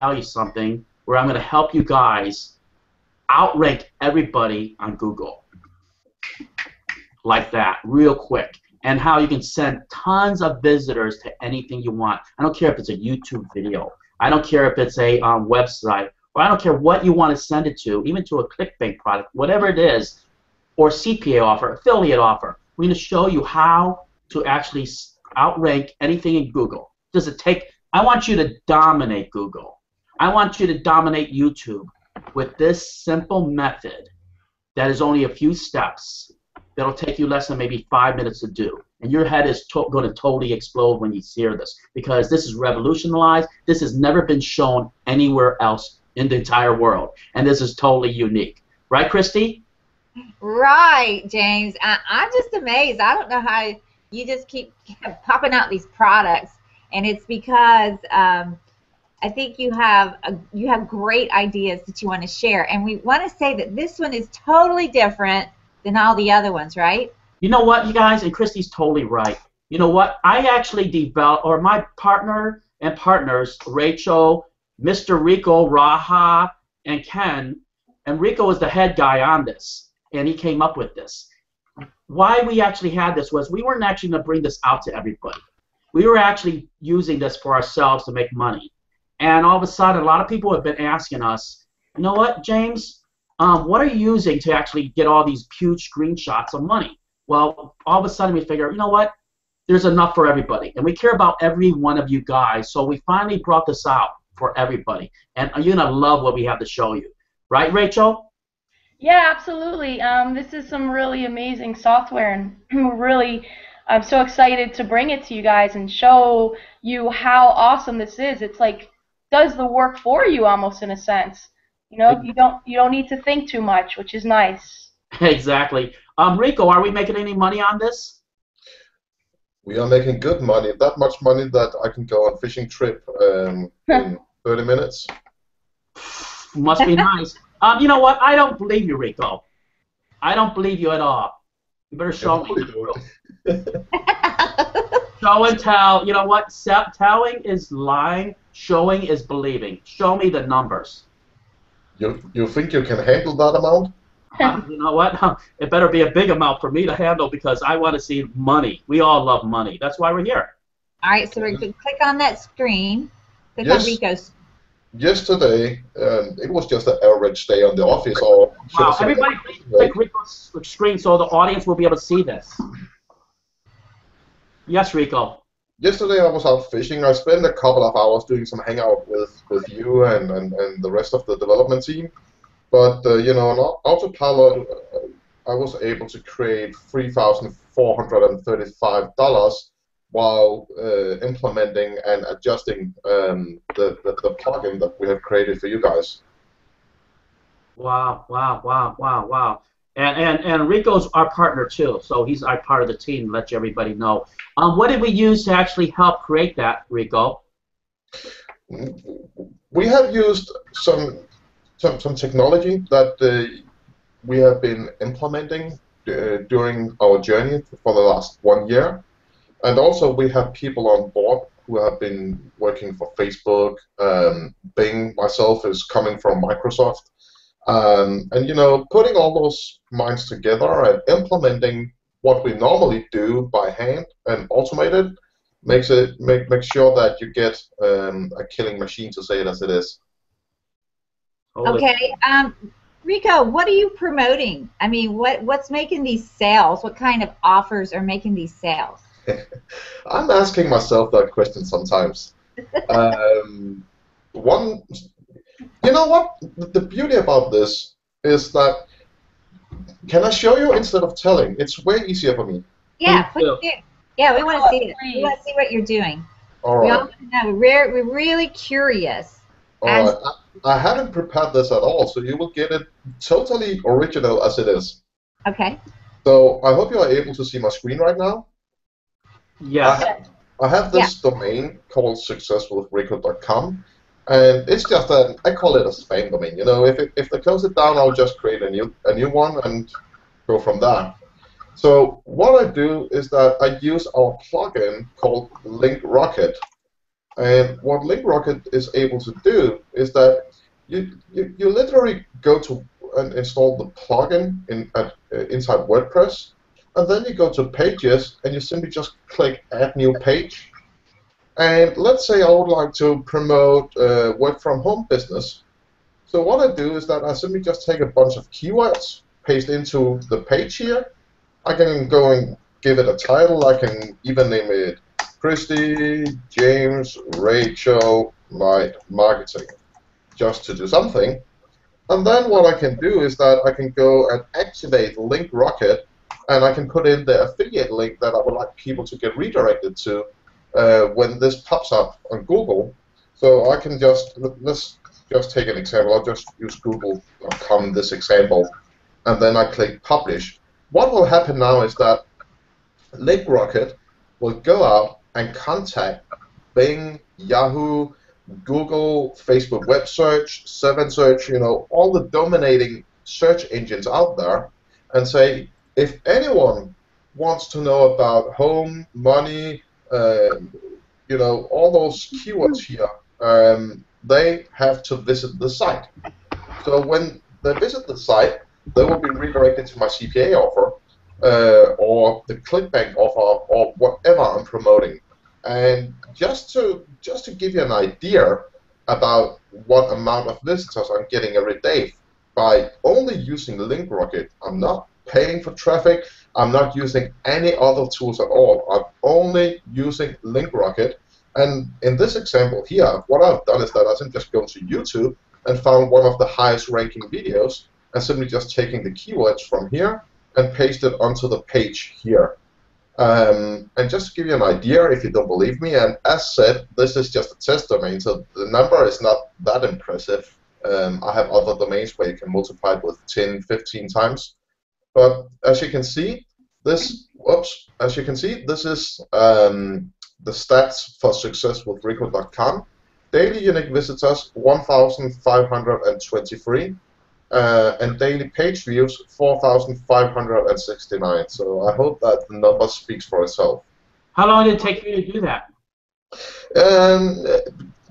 tell you something where I'm going to help you guys outrank everybody on Google like that, real quick. And how you can send tons of visitors to anything you want. I don't care if it's a YouTube video. I don't care if it's a website. Or I don't care what you want to send it to, even to a ClickBank product, whatever it is, or CPA offer, affiliate offer. We're going to show you how to actually outrank anything in Google. Does it take? I want you to dominate Google. I want you to dominate YouTube with this simple method that is only a few steps that'll take you less than maybe 5 minutes to do. And your head is going to totally explode when you hear this, because this is revolutionized. This has never been shown anywhere else in the entire world. And this is totally unique. Right, Christy? Right, James. I'm just amazed. I don't know how you just keep popping out these products. And it's because I think you have great ideas that you want to share. And we want to say that this one is totally different than all the other ones, right? You know what, you guys, and Christy's totally right. You know what, I actually developed, or my partner and partners, Rachel, Mr. Rico, Raha, and Ken, and Rico is the head guy on this, and he came up with this. Why we actually had this was we weren't actually going to bring this out to everybody. We were actually using this for ourselves to make money. And all of a sudden, a lot of people have been asking us, you know what, James, what are you using to actually get all these huge screenshots of money? Well, all of a sudden we figure, you know what, there's enough for everybody. And we care about every one of you guys, so we finally brought this out for everybody. And you're going to love what we have to show you. Right, Rachel? Yeah, absolutely. This is some really amazing software, and I'm so excited to bring it to you guys and show you how awesome this is. It's like does the work for you almost in a sense. You know, you don't need to think too much, which is nice. Exactly. Rico, are we making any money on this? We are making good money, that much money that I can go on a fishing trip in 30 minutes. Must be nice. You know what? I don't believe you, Rico. I don't believe you at all. You better show me. Show and tell. You know what? Telling is lying. Showing is believing. Show me the numbers. You think you can handle that amount? You know what? It better be a big amount for me to handle, because I want to see money. We all love money. That's why we're here. All right, so we're going to click on that screen. Click on Rico's. Yesterday, it was just an average day on the office. Wow, everybody please click Rico's screen so the audience will be able to see this. Yes, Rico. Yesterday I was out fishing. I spent a couple of hours doing some hangout with you and the rest of the development team. But you know, on Autopilot, I was able to create $3,435 while implementing and adjusting the plugin that we have created for you guys. Wow, wow, wow, wow, wow. And Rico's our partner too, so he's our part of the team, let everybody know. What did we use to actually help create that, Rico? We have used some technology that we have been implementing during our journey for the last 1 year. And also we have people on board who have been working for Facebook. Bing, myself, is coming from Microsoft. And you know, putting all those minds together and implementing what we normally do by hand and automate it makes sure that you get a killing machine, to say it as it is. Okay, Rico, what are you promoting? I mean, what's making these sales? What kind of offers are making these sales? I'm asking myself that question sometimes. You know what? The beauty about this is that, can I show you instead of telling? It's way easier for me. Yeah, please do. Yeah, we want to see it. We want to see what you're doing. All right. We all want to know. We're really curious. All right. I haven't prepared this at all, so you will get it totally original as it is. Okay. So I hope you are able to see my screen right now. Yes. I have this domain called successwithrico.com, and it's just I call it a spam domain. You know, if they close it down, I'll just create a new one and go from there. So what I do is that I use our plugin called LinkRocket, And what LinkRocket is able to do is that you literally go to and install the plugin inside WordPress, and then you go to Pages, and you simply just click Add New Page. And let's say I would like to promote work from home business. So what I do is that I simply just take a bunch of keywords, paste into the page here. I can go and give it a title. I can even name it Christy, James, Rachel, Light Marketing, just to do something. And then what I can do is that I can go and activate LinkRocket, and I can put in the affiliate link that I would like people to get redirected to when this pops up on Google. So I can let's just take an example. I'll just use Google.com in this example, and then I click Publish. What will happen now is that LinkRocket will go out and contact Bing, Yahoo, Google, Facebook web search, Seven Search, all the dominating search engines out there, and say, if anyone wants to know about home, money, all those keywords here, they have to visit the site. So when they visit the site, they will be redirected to my CPA offer or the ClickBank offer or whatever I'm promoting. And just to give you an idea about what amount of visitors I'm getting every day by only using LinkRocket, I'm not paying for traffic. I'm not using any other tools at all. I'm only using LinkRocket. And in this example here, what I've done is that I simply just go to YouTube and found one of the highest ranking videos and simply just taking the keywords from here and paste it onto the page here. And just to give you an idea, if you don't believe me, and as said, this is just a test domain, so the number is not that impressive. I have other domains where you can multiply it with 10, 15 times. But as you can see, this is the stats for success with Rico.com. Daily unique visitors 1,523, and daily page views 4,569. So I hope that the number speaks for itself. How long did it take you to do that?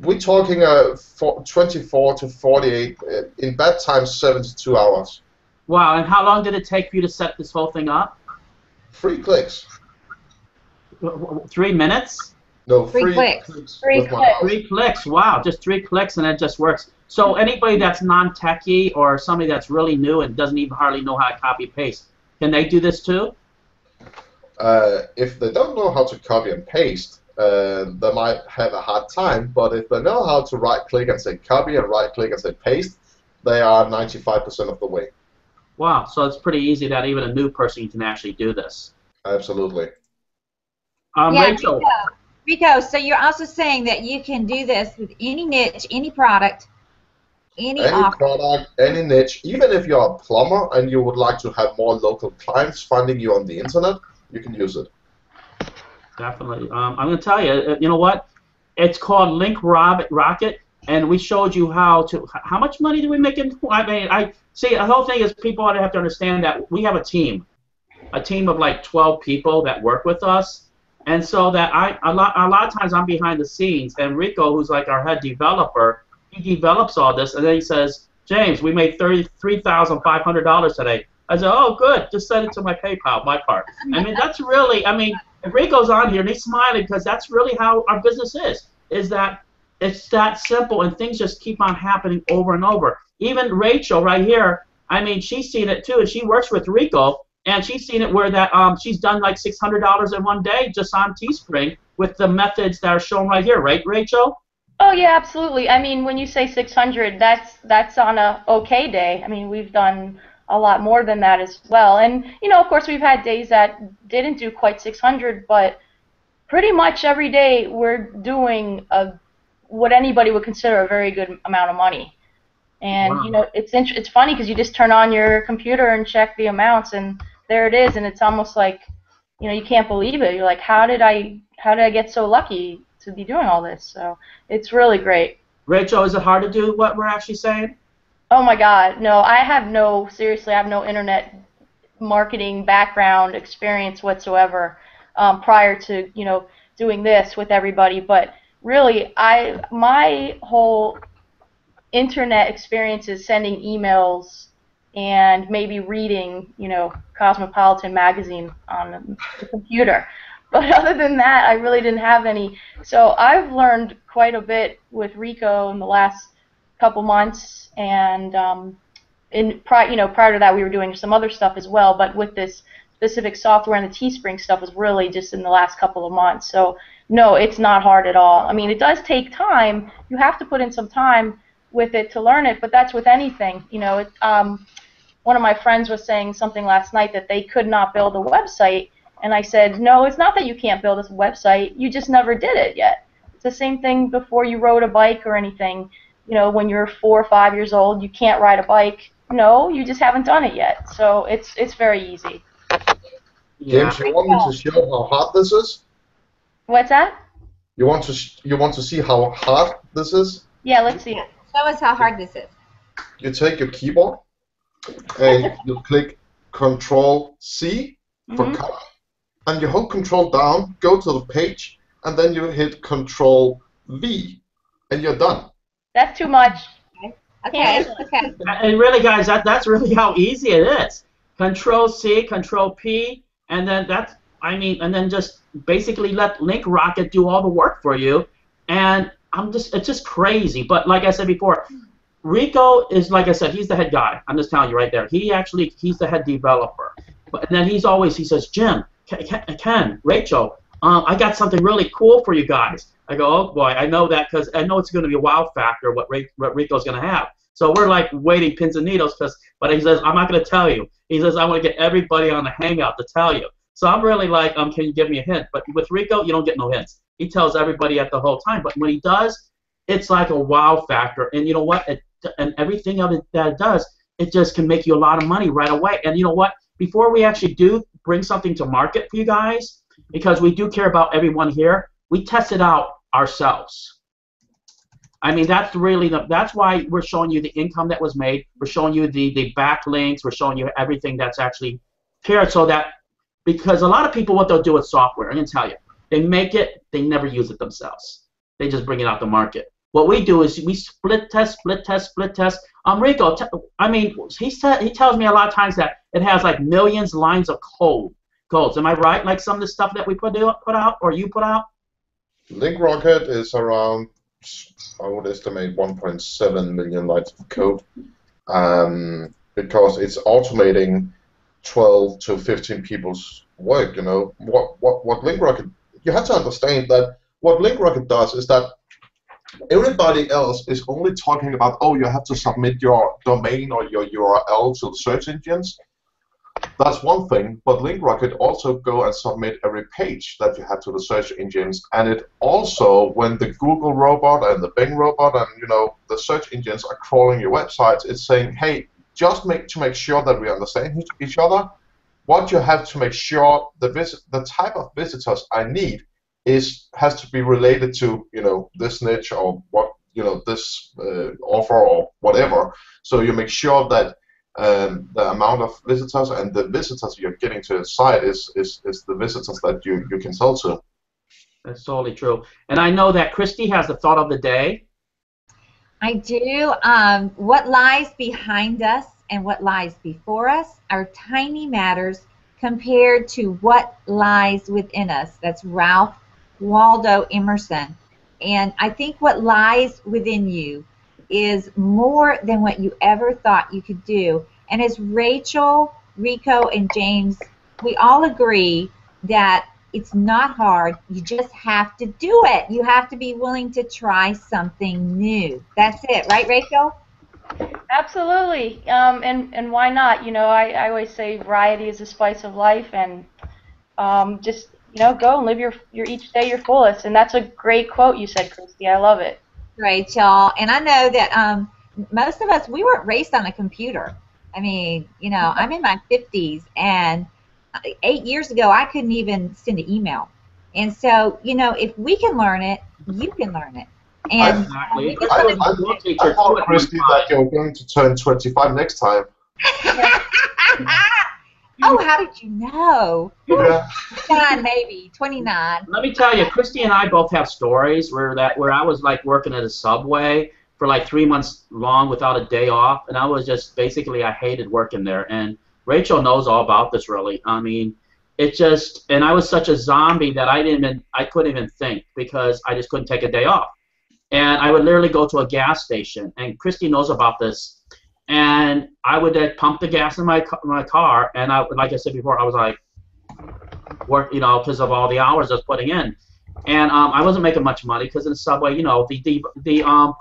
We're talking 24 to 48, in bad times 72 hours. Wow, and how long did it take for you to set this whole thing up? 3 clicks. 3 minutes? No, 3 clicks. 3 clicks. 3 clicks, wow, just 3 clicks and it just works. So anybody that's non-techie or somebody that's really new and doesn't even hardly know how to copy-paste, can they do this too? If they don't know how to copy and paste, they might have a hard time, but if they know how to right-click and say copy and right-click and say paste, they are 95% of the way. Wow, so it's pretty easy that even a new person can actually do this. Absolutely. Yeah, Rachel. Rico, so you're also saying that you can do this with any niche, any product, any offer. Product, any niche. Even if you're a plumber and you would like to have more local clients finding you on the internet, you can use it. Definitely. I'm going to tell you, you know what? It's called LinkRocket, and we showed you how much money do we make in? I mean, see, the whole thing is people ought to have to understand that we have a team of like 12 people that work with us, and so that a lot of times I'm behind the scenes, and Rico, who's like our head developer, he develops all this, and then he says, James, we made $33,500 today. I said, oh, good, just send it to my PayPal, my part. I mean, that's really, I mean, if Rico's on here and he's smiling because that's really how our business is that it's that simple and things just keep on happening over and over. Even Rachel right here, I mean, she's seen it too, and she works with Rico, and she's seen it where that she's done like $600 in one day just on Teespring with the methods that are shown right here, right, Rachel? Oh yeah, absolutely. I mean, when you say 600, that's on a okay day. I mean, we've done a lot more than that as well. And you know, of course, we've had days that didn't do quite 600, but pretty much every day we're doing what anybody would consider a very good amount of money. And wow. You know, it's funny because you just turn on your computer and check the amounts, and there it is, and it's almost like, you know, you can't believe it. You're like, how did I get so lucky to be doing all this? So it's really great. Rachel, is it hard to do what we're actually saying? Oh my God, no! Seriously, I have no internet marketing background experience whatsoever prior to, you know, doing this with everybody. But really, my whole internet experience is sending emails and maybe reading, Cosmopolitan magazine on the computer. But other than that, I really didn't have any. So I've learned quite a bit with Rico in the last couple months, and prior to that, we were doing some other stuff as well. But with this specific software and the Teespring stuff was really just in the last couple of months. So no, it's not hard at all. I mean, it does take time. You have to put in some time with it to learn it, but that's with anything. One of my friends was saying something last night that they could not build a website, and I said, no, it's not that you can't build a website, you just never did it yet. It's the same thing before you rode a bike or anything. When you're 4 or 5 years old, you can't ride a bike. No, you just haven't done it yet. So it's very easy. James, you want me to show how hard this is? What's that? You want to see how hard this is? Yeah, let's see it. Show us how hard this is. You take your keyboard and you click Control-C for color, and you hold Control down, go to the page, and then you hit Control-V, and you're done. That's too much. Okay. And really, guys, that's really how easy it is. Control-C, Control-P, and then and then just basically let LinkRocket do all the work for you. And it's just crazy. But like I said before, Rico is, like I said, he's the head guy. I'm just telling you right there. He's the head developer. And then he says, Jim, Ken, Rachel, I got something really cool for you guys. I go, oh boy, I know that because I know it's going to be a wow factor what Rico's going to have. So we're like waiting pins and needles, but he says, I'm not going to tell you. He says, I want to get everybody on the Hangout to tell you. So I'm really like, can you give me a hint? But with Rico, you don't get no hints. He tells everybody at the whole time. But when he does, it's like a wow factor. And you know what? And everything of it that it does, it just can make you a lot of money right away. And you know what? Before we actually do bring something to market for you guys, because we do care about everyone here, we test it out ourselves. I mean, that's why we're showing you the income that was made. We're showing you the backlinks. We're showing you everything that's actually here, so that, because a lot of people, what they'll do with software, I'm going to tell you, they make it, they never use it themselves. They just bring it out to market. What we do is we split test. Rico, he tells me a lot of times that it has like millions lines of codes. Am I right? Like some of the stuff that we put out, or you put out? LinkRocket is around, I would estimate, 1.7 million lines of code, because it's automating 12 to 15 people's work. What LinkRocket, you have to understand that what LinkRocket does is that everybody else is only talking about, oh, you have to submit your domain or your URL to the search engines. That's one thing, but LinkRocket also go and submit every page that you have to the search engines, and it also, when the Google robot and the Bing robot and the search engines are crawling your websites, it's saying, hey, just to make sure that we understand each other, what you have to make sure the type of visitors I need has to be related to this niche or what this offer or whatever. So you make sure that the amount of visitors and the visitors you're getting to the site is the visitors that you can sell to. That's totally true. And I know that Christy has the thought of the day. I do. What lies behind us and what lies before us are tiny matters compared to what lies within us. That's Ralph Waldo Emerson. And I think what lies within you is more than what you ever thought you could do. And as Rachel, Rico, and James, we all agree that it's not hard. You just have to do it. You have to be willing to try something new. That's it, right, Rachel? Absolutely. And why not? I always say variety is the spice of life, and just go and live your each day your fullest. And that's a great quote you said, Christy. I love it. Rachel, and I know that most of us, we weren't raised on a computer. I mean, I'm in my 50s, and 8 years ago, I couldn't even send an email. And so, if we can learn it, you can learn it. And exactly. I thought, Christy, that you're going to turn 25 next time. Oh, how did you know? Yeah. 29, maybe 29. Let me tell you, Christy and I both have stories where I was like working at a Subway for like 3 months long without a day off, and I was just basically I hated working there. And Rachel knows all about this, really. I mean, it just, and I was such a zombie that I couldn't even think because I just couldn't take a day off. And I would literally go to a gas station, and Christy knows about this. And I would pump the gas in my car, and like I said before, I was like, work, because of all the hours I was putting in, and I wasn't making much money because in the Subway, the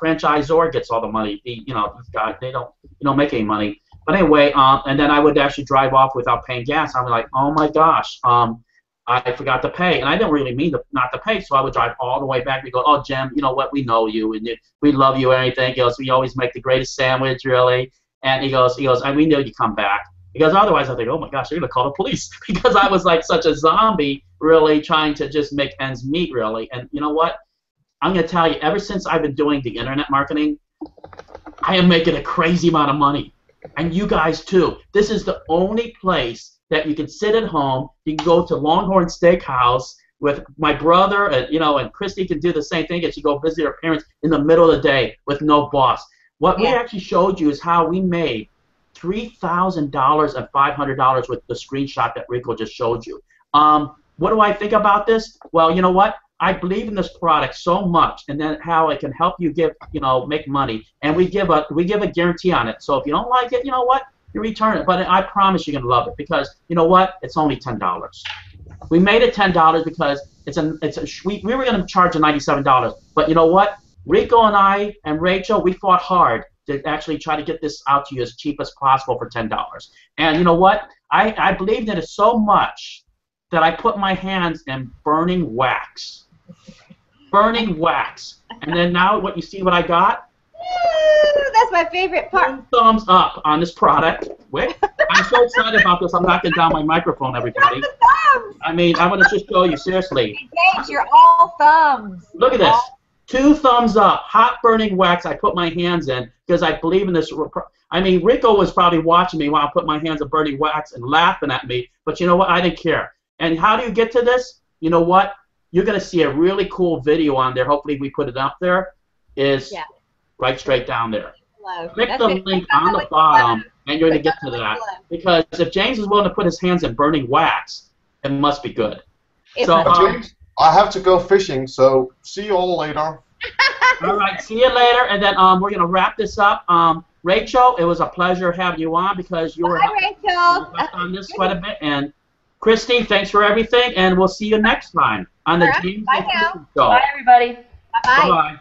franchisor gets all the money. These guys, they don't make any money. But anyway, and then I would actually drive off without paying gas. I was like, oh my gosh, I forgot to pay, and I didn't really mean not to pay, so I would drive all the way back. We go, oh Jim, you know what? We know you, and we love you and everything. He goes, we always make the greatest sandwich, really. And he goes, and we knew you'd come back. He goes, otherwise I think, oh my gosh, they're gonna call the police because I was like such a zombie, really trying to just make ends meet, really. And you know what? I'm gonna tell you, ever since I've been doing the internet marketing, I am making a crazy amount of money, and you guys too. This is the only place that you can sit at home. You can go to Longhorn Steakhouse with my brother, and and Christy can do the same thing. And she go visit her parents in the middle of the day with no boss. What we actually showed you is how we made $3,000 and $500 with the screenshot that Rico just showed you. What do I think about this? Well, you know what? I believe in this product so much, and then how it can help you make money, and we give a guarantee on it. So if you don't like it, you know what? You return it. But I promise you're gonna love it because you know what? It's only $10. We made it $10 because we were gonna charge $97, but you know what? Rico and I and Rachel, we fought hard to actually try to get this out to you as cheap as possible for $10. And you know what? I believed in it so much that I put my hands in burning wax. Burning wax. And then now what you see what I got? Ooh, that's my favorite part. 2 thumbs up on this product. Wait, I'm so excited about this. I'm knocking down my microphone, everybody. I mean, I want to just show you, seriously. James, you're all thumbs. Look at this. 2 thumbs up, hot burning wax I put my hands in because I believe in this. I mean, Rico was probably watching me while I put my hands in burning wax and laughing at me, but you know what? I didn't care. And how do you get to this? You know what? You're going to see a really cool video on there. Hopefully we put it up there. Right straight down there. Click the link on the bottom, and you're going to get to that. Because if James is willing to put his hands in burning wax, it must be good. James, I have to go fishing, so see you all later. All right, see you later, and then we're going to wrap this up. Rachel, it was a pleasure having you on because you were on this quite a bit. And Christy, thanks for everything, and we'll see you next time on the James and Christy Show. Bye, everybody. Bye-bye. Bye-bye.